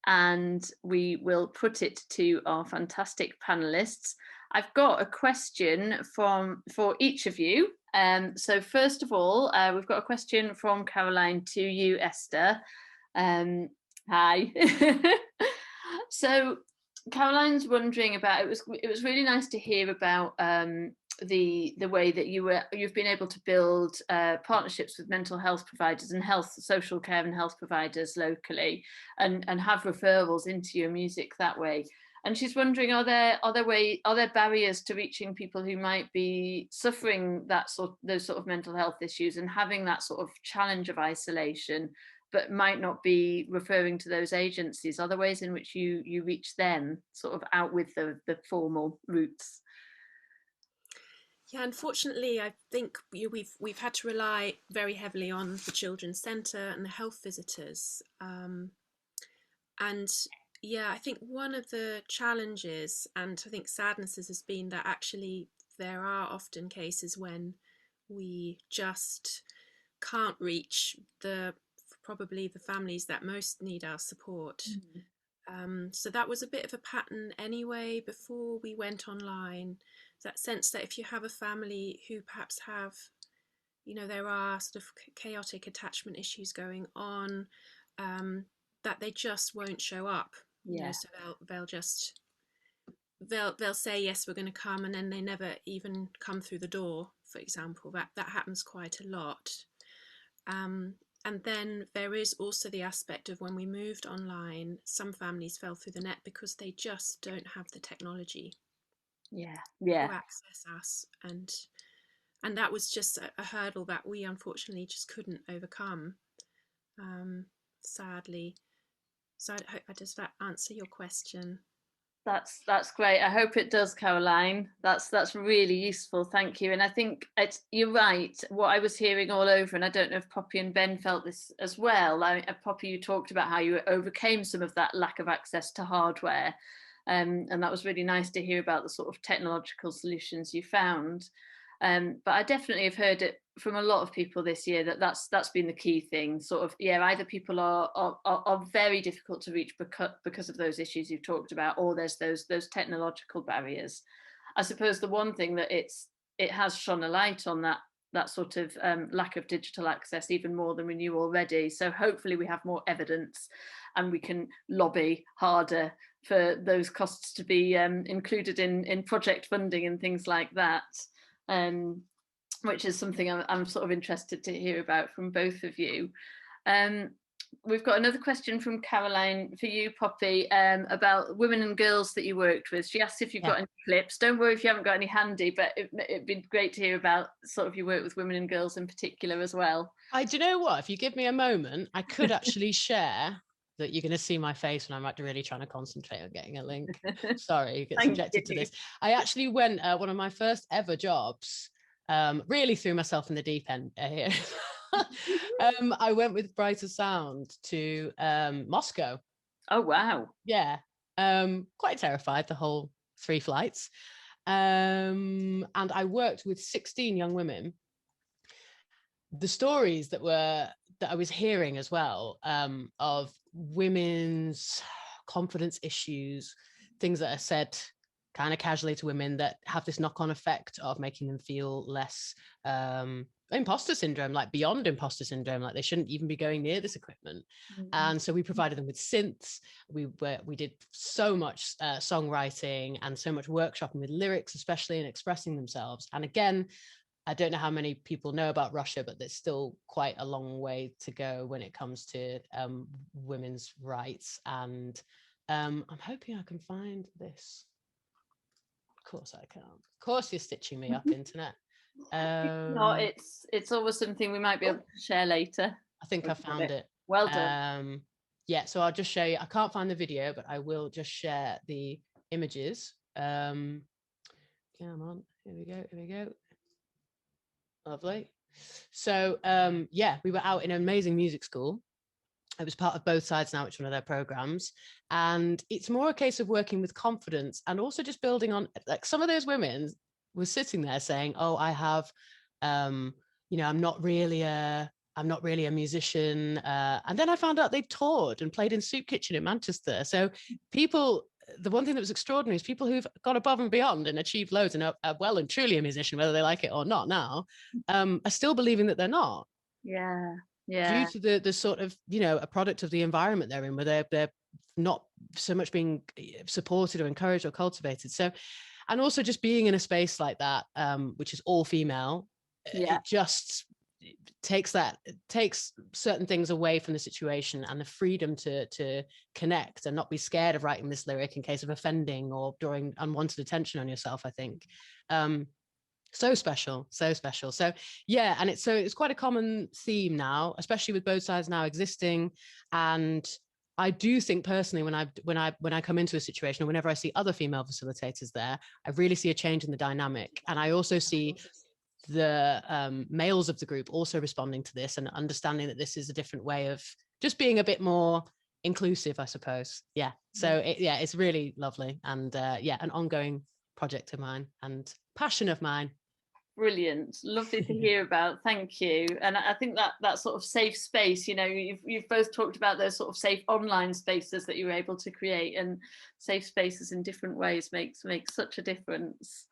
and we will put it to our fantastic panelists. I've got a question for each of you. So first of all, we've got a question from Caroline to you, Esther. Hi. So Caroline's wondering about, it was really nice to hear about the way that you've been able to build partnerships with mental health providers and social care and health providers locally, and have referrals into your music that way. And she's wondering, are there barriers to reaching people who might be suffering those sort of mental health issues and having that sort of challenge of isolation, but might not be referring to those agencies? Are there ways in which you reach them sort of out with the formal routes? Yeah, unfortunately, I think we've had to rely very heavily on the Children's Centre and the health visitors. And yeah, I think one of the challenges, and I think sadnesses, has been that actually there are often cases when we just can't reach probably the families that most need our support. So that was a bit of a pattern anyway before we went online. That sense that if you have a family who perhaps have, you know, there are sort of chaotic attachment issues going on, that they just won't show up. You know, so they'll say yes, we're going to come, and then they never even come through the door, for example. That happens quite a lot. And then there is also the aspect of when we moved online, some families fell through the net because they just don't have the technology to access us, and that was just a hurdle that we unfortunately just couldn't overcome, sadly. So does that answer your question? That's great. I hope it does, Caroline. That's really useful. Thank you. And I think you're right. What I was hearing all over, and I don't know if Poppy and Ben felt this as well. Poppy, you talked about how you overcame some of that lack of access to hardware, and that was really nice to hear about the sort of technological solutions you found. But I definitely have heard it from a lot of people this year that's been the key thing. Sort of, either people are very difficult to reach because of those issues you've talked about, or there's those technological barriers. I suppose the one thing that it has shone a light on that sort of lack of digital access even more than we knew already. So hopefully we have more evidence, and we can lobby harder for those costs to be included in project funding and things like that. Which is something I'm sort of interested to hear about from both of you. we've got another question from Caroline for you, Poppy, about women and girls that you worked with. She asked if you've got any clips. Don't worry if you haven't got any handy, but it'd be great to hear about sort of your work with women and girls in particular as well. Do you know what? If you give me a moment, I could actually share that. You're going to see my face when I'm like really trying to concentrate on getting a link. Sorry, you get subjected to this. I actually went, one of my first ever jobs, really threw myself in the deep end here. I went with Brighter Sound to Moscow. Oh, wow. Yeah. Quite terrified the whole 3 flights. And I worked with 16 young women. The stories that I was hearing as well, of women's confidence issues, things that are said kind of casually to women that have this knock-on effect of making them feel less imposter syndrome, like beyond imposter syndrome, like they shouldn't even be going near this equipment. And so we provided them with synths. We did so much songwriting and so much workshopping with lyrics, especially, and expressing themselves. And again, I don't know how many people know about Russia, but there's still quite a long way to go when it comes to women's rights. And I'm hoping I can find this. Of course I can't. Of course you're stitching me up, internet. No, it's always something we might be able to share later. I think I found it. Well done. Yeah, so I'll just show you. I can't find the video, but I will just share the images. Come on, here we go. Lovely. So yeah, we were out in an amazing music school. I was part of Both Sides Now, which is one of their programs. And it's more a case of working with confidence and also just building on, like, some of those women were sitting there saying, oh, I have, you know, I'm not really a musician. And then I found out they toured and played in Soup Kitchen in Manchester. So people, the one thing that was extraordinary is people who've gone above and beyond and achieved loads and are well and truly a musician, whether they like it or not now, are still believing that they're not. Yeah. Due to the sort of, you know, a product of the environment they're in, where they're not so much being supported or encouraged or cultivated. So, and also just being in a space like that, which is all female, it just takes certain things away from the situation and the freedom to connect and not be scared of writing this lyric in case of offending or drawing unwanted attention on yourself, I think. So special. So yeah, and it's quite a common theme now, especially with Both Sides Now existing. And I do think personally, when I come into a situation, or whenever I see other female facilitators there, I really see a change in the dynamic. And I also see the males of the group also responding to this and understanding that this is a different way of just being a bit more inclusive, I suppose. Yeah. So it's really lovely. And yeah, an ongoing project of mine and passion of mine. Brilliant, lovely to hear about. Thank you. And I think that sort of safe space, you know, you've both talked about those sort of safe online spaces that you were able to create, and safe spaces in different ways makes such a difference.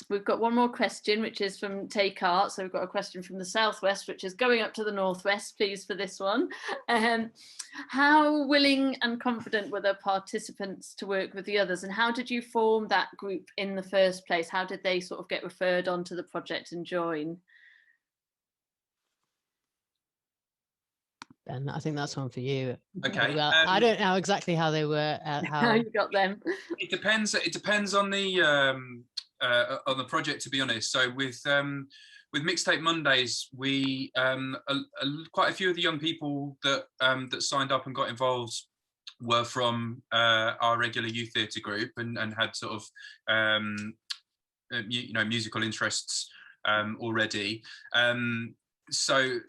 We've got one more question, which is from Take Art. So we've got a question from the Southwest, which is going up to the Northwest, please, for this one. How willing and confident were the participants to work with the others? And how did you form that group in the first place? How did they sort of get referred onto the project and join? Ben, I think that's one for you. Okay. Well, I don't know exactly how they were. How you got them? It depends on the project, to be honest. So with Mixtape Mondays, we quite a few of the young people that signed up and got involved were from our regular youth theatre group and had sort of musical interests already. So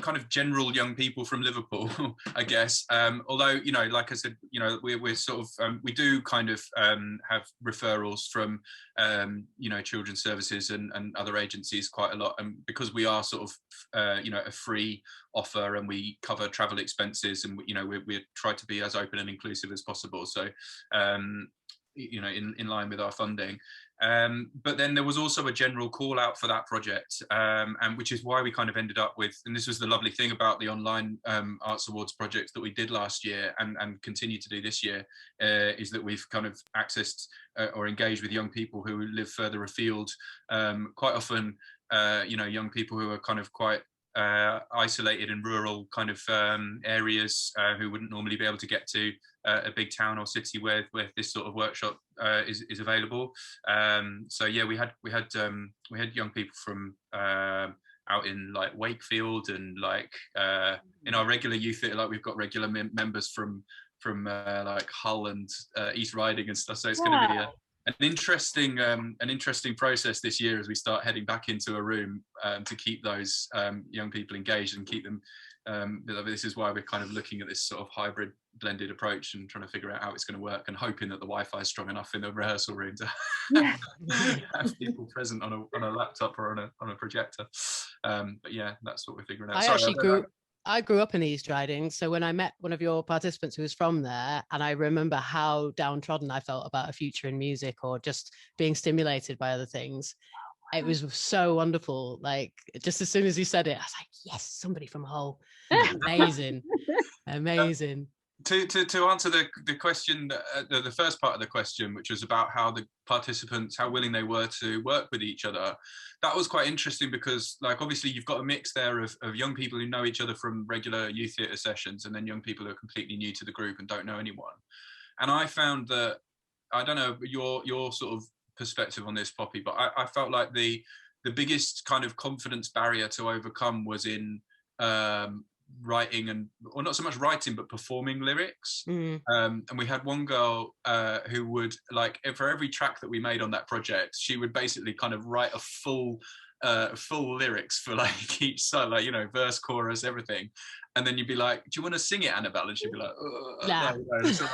kind of general young people from Liverpool, I guess. Although, you know, like I said, you know, we're sort of, we do kind of have referrals from, you know, children's services and other agencies quite a lot. And because we are sort of, you know, a free offer and we cover travel expenses and, you know, we try to be as open and inclusive as possible. So, you know, in line with our funding. But then there was also a general call out for that project, and which is why we kind of ended up with, and this was the lovely thing about the online Arts Awards project that we did last year and continue to do this year, is that we've kind of accessed or engaged with young people who live further afield, quite often, you know, young people who are kind of quite isolated in rural kind of areas who wouldn't normally be able to get to a big town or city where this sort of workshop is available. So yeah, we had young people from out in like Wakefield, and like in our regular youth theatre, like we've got regular members from like Hull and East Riding and stuff. So it's going to be an interesting process this year as we start heading back into a room to keep those young people engaged and keep them. This is why we're kind of looking at this sort of hybrid blended approach and trying to figure out how it's going to work, and hoping that the Wi-Fi is strong enough in the rehearsal room to have people present on a laptop or on a projector. But yeah, that's what we're figuring out. I grew up in East Riding, so when I met one of your participants who was from there, and I remember how downtrodden I felt about a future in music or just being stimulated by other things, it was so wonderful. Like, just as soon as you said it, I was like, yes, somebody from Hull. Amazing. Amazing. To answer the question, the first part of the question, which was about how the participants, how willing they were to work with each other, that was quite interesting because, like, obviously you've got a mix there of young people who know each other from regular youth theatre sessions, and then young people who are completely new to the group and don't know anyone. And I found that, I don't know your sort of perspective on this, Poppy, but I felt like the biggest kind of confidence barrier to overcome was in writing, or not so much writing but performing lyrics. And we had one girl who would, like, for every track that we made on that project, she would basically kind of write a full lyrics for like each song, like, you know, verse, chorus, everything. And then you'd be like, do you want to sing it, Annabelle? And she'd be like, nah. No. So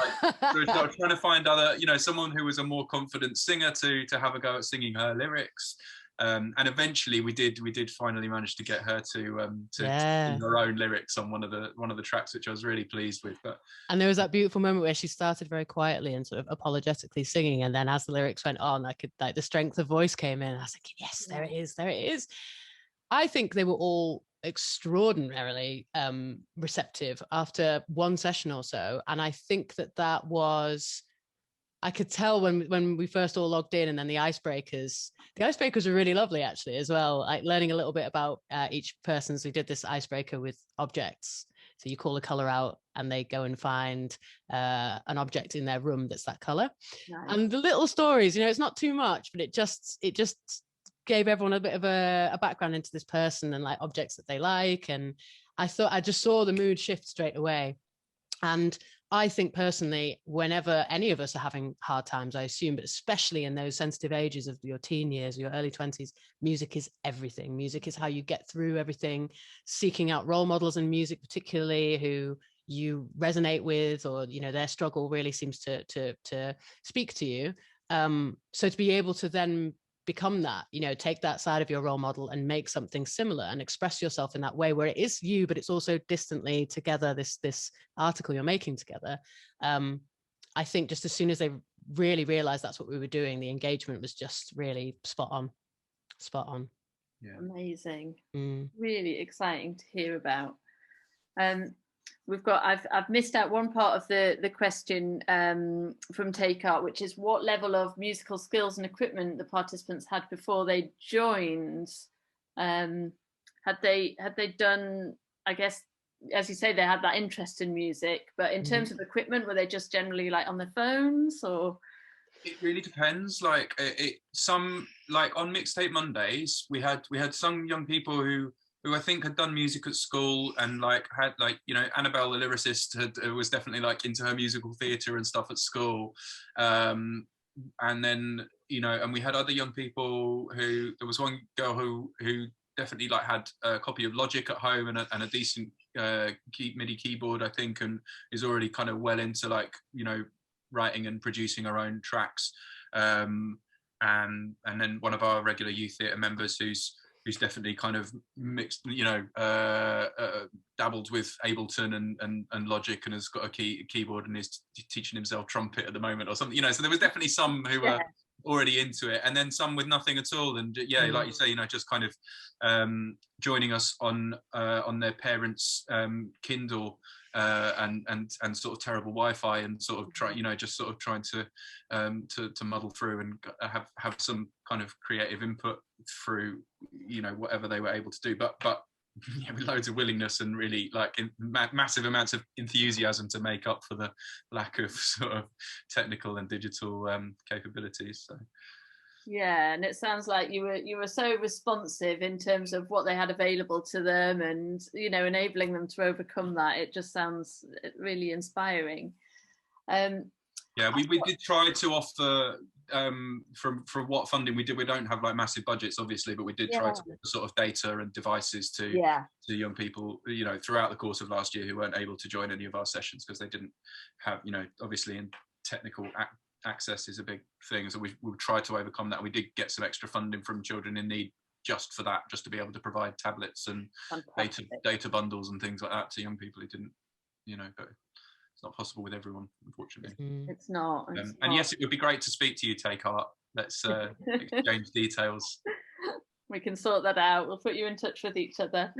we were trying to find other, you know, someone who was a more confident singer to have a go at singing her lyrics. And eventually we did finally manage to get her to sing her own lyrics on one of the tracks, which I was really pleased with. And there was that beautiful moment where she started very quietly and sort of apologetically singing, and then as the lyrics went on, I could, like, the strength of voice came in. I was like, yes, there it is. I think they were all extraordinarily receptive after one session or so, and I think that was, I could tell when we first all logged in, and then the icebreakers were really lovely actually as well, like learning a little bit about each person. So we did this icebreaker with objects, so you call a color out and they go and find an object in their room that's that color. Nice. And the little stories, you know, it's not too much, but it just gave everyone a bit of a background into this person and like objects that they like. And I thought, I just saw the mood shift straight away. And I think personally, whenever any of us are having hard times, I assume, but especially in those sensitive ages of your teen years, your early 20s, music is everything. Music is how you get through everything. Seeking out role models in music, particularly who you resonate with, or, you know, their struggle really seems to speak to you. So to be able to then become that, you know, take that side of your role model and make something similar and express yourself in that way where it is you, but it's also distantly together, this article you're making together. I think just as soon as they really realized that's what we were doing, the engagement was just really spot on. Yeah. Amazing. Really exciting to hear about. I've missed out one part of the question from Take Art, which is what level of musical skills and equipment the participants had before they joined. Had they done, I guess, as you say, they had that interest in music, but in terms of equipment, were they just generally like on their phones, or? It really depends. Like some, like on Mixtape Mondays, we had some young people who I think had done music at school and like had, like, you know, Annabelle the lyricist was definitely like into her musical theatre and stuff at school. And then, you know, and we had other young people who, there was one girl who definitely like had a copy of Logic at home and a decent MIDI keyboard, I think, and is already kind of well into, like, you know, writing and producing her own tracks. And then one of our regular youth theatre members who's definitely kind of mixed, you know, dabbled with Ableton and Logic and has got a keyboard and is teaching himself trumpet at the moment or something, you know. So there was definitely some who were already into it, and then some with nothing at all. And like you say, you know, just kind of joining us on their parents' Kindle and sort of terrible Wi-Fi, and sort of trying to muddle through and have some kind of creative input through, you know, whatever they were able to do. But yeah, with loads of willingness and really like massive amounts of enthusiasm to make up for the lack of sort of technical and digital capabilities. So yeah, and it sounds like you were so responsive in terms of what they had available to them, and enabling them to overcome that. It just sounds really inspiring. Yeah, we did try to offer from what funding we did. We don't have like massive budgets, obviously, but we did try to offer sort of data and devices to young people, throughout the course of last year who weren't able to join any of our sessions because they didn't have, obviously, in technical access is a big thing. So we tried to overcome that. We did get some extra funding from Children in Need just for that, just to be able to provide tablets and data bundles and things like that to young people who didn't, but it's not possible with everyone, unfortunately. It's not. And yes, it would be great to speak to you, Take Heart. Let's exchange details. We can sort that out. We'll put you in touch with each other.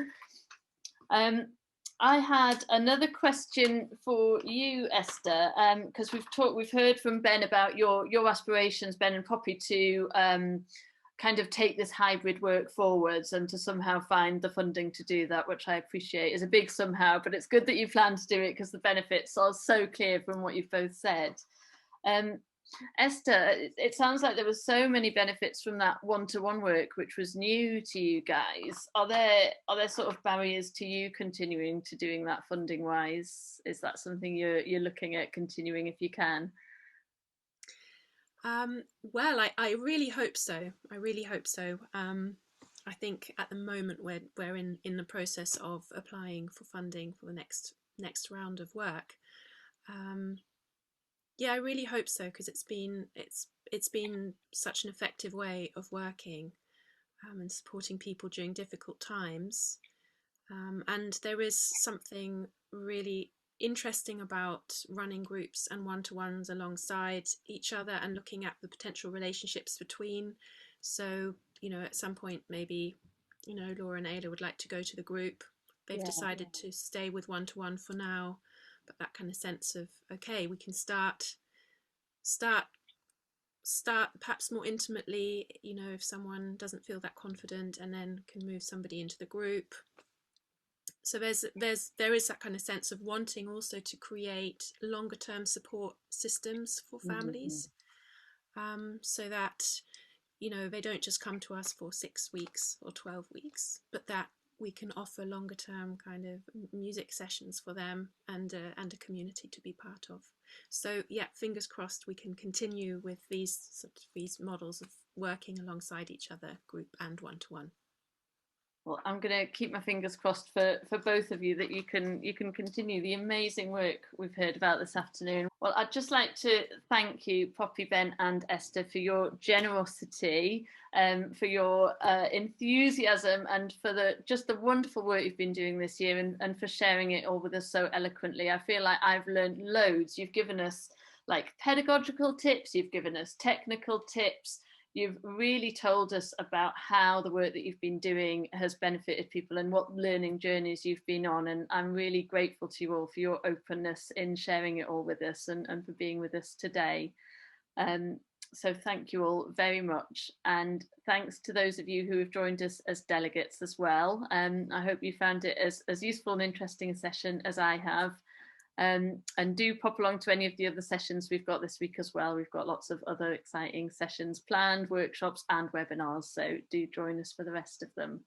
I had another question for you, Esther, because we've heard from Ben about your aspirations, Ben and Poppy, to kind of take this hybrid work forwards and to somehow find the funding to do that, which I appreciate is a big somehow, but it's good that you plan to do it because the benefits are so clear from what you've both said. Esther, it sounds like there were so many benefits from that one-to-one work, which was new to you guys. Are there sort of barriers to you continuing to doing that funding wise? Is that something you're looking at continuing if you can? Well, I really hope so. I really hope so. I think at the moment we're in the process of applying for funding for the next round of work. Yeah, I really hope so, because it's been such an effective way of working and supporting people during difficult times. And there is something really interesting about running groups and one-to-ones alongside each other and looking at the potential relationships between. So, at some point maybe, Laura and Ayla would like to go to the group. They've decided to stay with one-to-one for now, but that kind of sense of, okay, we can start perhaps more intimately, if someone doesn't feel that confident, and then can move somebody into the group. So there is that kind of sense of wanting also to create longer term support systems for families, so that they don't just come to us for 6 weeks or 12 weeks, but that we can offer longer term kind of music sessions for them and a community to be part of. So yeah, fingers crossed we can continue with these models of working alongside each other, group and one-to-one. Well, I'm going to keep my fingers crossed for both of you that you can continue the amazing work we've heard about this afternoon. Well, I'd just like to thank you, Poppy, Ben and Esther, for your generosity, for your enthusiasm, and for the wonderful work you've been doing this year, and for sharing it all with us so eloquently. I feel like I've learned loads. You've given us like pedagogical tips, you've given us technical tips. You've really told us about how the work that you've been doing has benefited people and what learning journeys you've been on. And I'm really grateful to you all for your openness in sharing it all with us and for being with us today. So thank you all very much. And thanks to those of you who have joined us as delegates as well. I hope you found it as useful and interesting a session as I have. And do pop along to any of the other sessions we've got this week as well. We've got lots of other exciting sessions planned, workshops and webinars, so do join us for the rest of them.